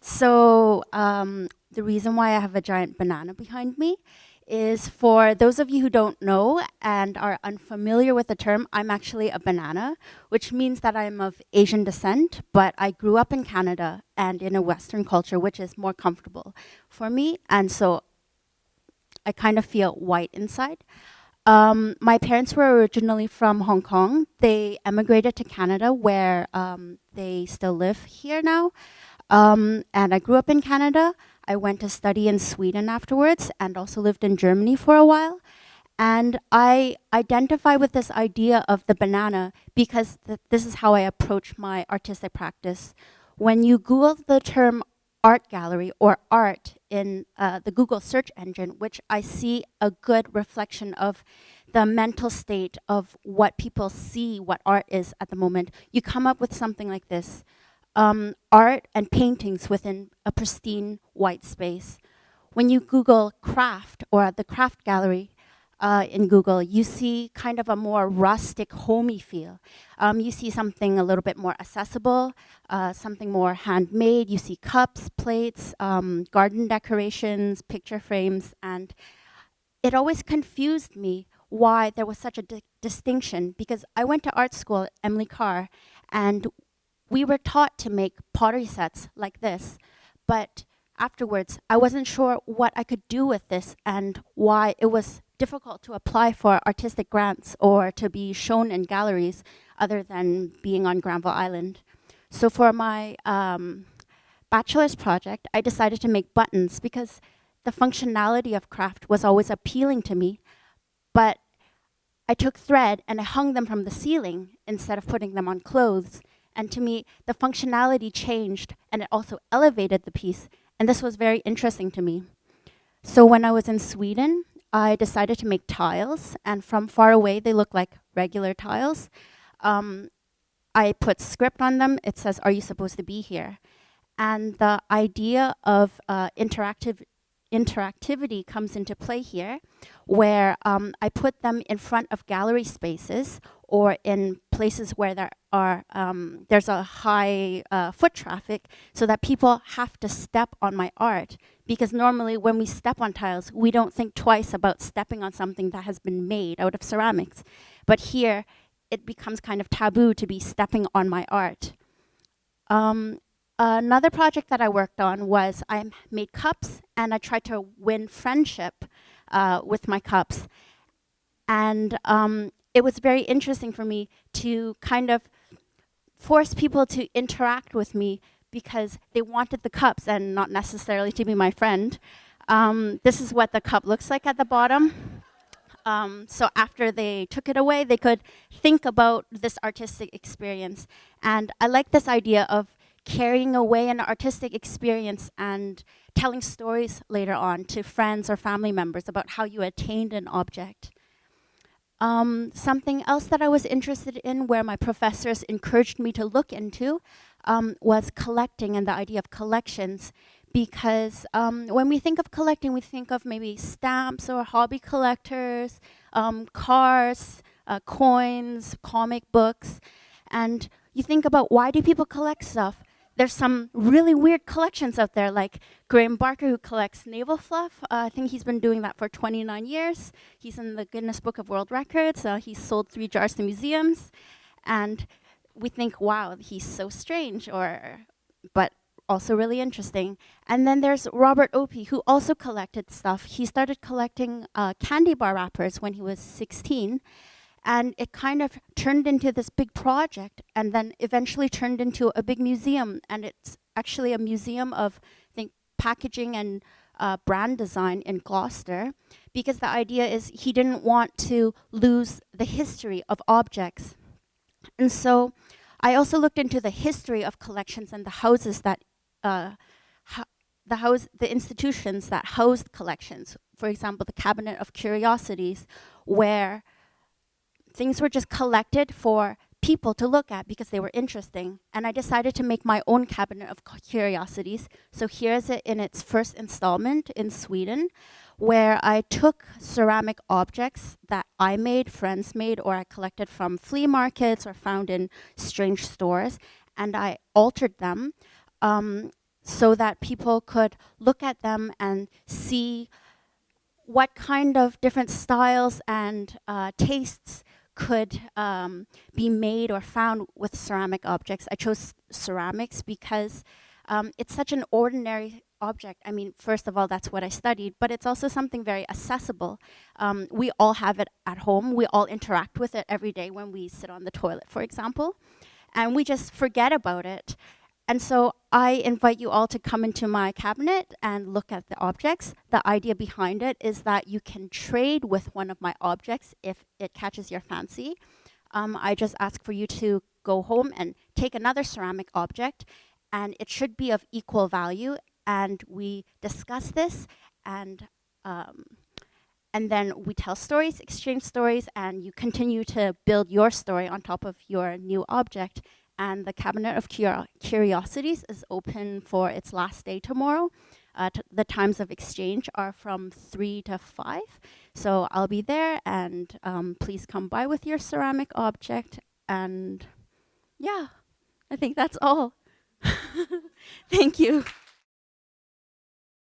The reason why I have a giant banana behind me is for those of you who don't know and are unfamiliar with the term, I'm actually a banana, which means that I'm of Asian descent, but I grew up in Canada and in a Western culture, which is more comfortable for me. And so I kind of feel white inside. My parents were originally from Hong Kong. They emigrated to Canada, where they still live here now. And I grew up in Canada. I went to study in Sweden afterwards and also lived in Germany for a while. And I identify with this idea of the banana because this is how I approach my artistic practice. When you Google the term art gallery or art in the Google search engine, which I see a good reflection of the mental state of what people see, what art is at the moment, you come up with something like this. Art and paintings within a pristine white space. When you Google craft or the craft gallery in Google, you see kind of a more rustic, homey feel. You see something a little bit more accessible, something more handmade. You see cups, plates, garden decorations, picture frames, and it always confused me why there was such a distinction, because I went to art school at Emily Carr, and we were taught to make pottery sets like this, but afterwards, I wasn't sure what I could do with this and why it was difficult to apply for artistic grants or to be shown in galleries other than being on Granville Island. So for my bachelor's project, I decided to make buttons because the functionality of craft was always appealing to me, but I took thread and I hung them from the ceiling instead of putting them on clothes. And to me, the functionality changed and it also elevated the piece. And this was very interesting to me. So when I was in Sweden, I decided to make tiles. And from far away, they look like regular tiles. I put script on them. It says, "Are you supposed to be here?" And the idea of interactivity comes into play here, where I put them in front of gallery spaces or in places where there's a high foot traffic, so that people have to step on my art. Because normally when we step on tiles, we don't think twice about stepping on something that has been made out of ceramics. But here, it becomes kind of taboo to be stepping on my art. Another project that I worked on was I made cups and I tried to win friendship with my cups. And it was very interesting for me to kind of force people to interact with me because they wanted the cups and not necessarily to be my friend. This is what the cup looks like at the bottom. So after they took it away, they could think about this artistic experience. And I like this idea of carrying away an artistic experience and telling stories later on to friends or family members about how you attained an object. Something else that I was interested in, where my professors encouraged me to look into, was collecting and the idea of collections. Because when we think of collecting, we think of maybe stamps or hobby collectors, cars, coins, comic books. And you think about, why do people collect stuff? There's some really weird collections out there, like Graham Barker, who collects navel fluff. I think he's been doing that for 29 years. He's in the Guinness Book of World Records. He's sold 3 jars to museums. And we think, wow, he's so strange, but also really interesting. And then there's Robert Opie, who also collected stuff. He started collecting candy bar wrappers when he was 16. And it kind of turned into this big project and then eventually turned into a big museum. And it's actually a museum of, I think, packaging and brand design in Gloucester, because the idea is he didn't want to lose the history of objects. And so I also looked into the history of collections and the houses that, the institutions that housed collections. For example, the Cabinet of Curiosities, where things were just collected for people to look at because they were interesting. And I decided to make my own cabinet of curiosities. So here's it in its first installment in Sweden, where I took ceramic objects that I made, friends made, or I collected from flea markets or found in strange stores, and I altered them. so that people could look at them and see what kind of different styles and tastes could be made or found with ceramic objects. I chose ceramics because it's such an ordinary object. I mean, first of all, that's what I studied, but it's also something very accessible. We all have it at home. We all interact with it every day when we sit on the toilet, for example, and we just forget about it. And so I invite you all to come into my cabinet and look at the objects. The idea behind it is that you can trade with one of my objects if it catches your fancy. I just ask for you to go home and take another ceramic object, and it should be of equal value. And we discuss this, and then we tell stories, exchange stories, and you continue to build your story on top of your new object. And the Cabinet of Curiosities is open for its last day tomorrow. The times of exchange are from 3 to 5. So I'll be there, and please come by with your ceramic object. And yeah, I think that's all. Thank you.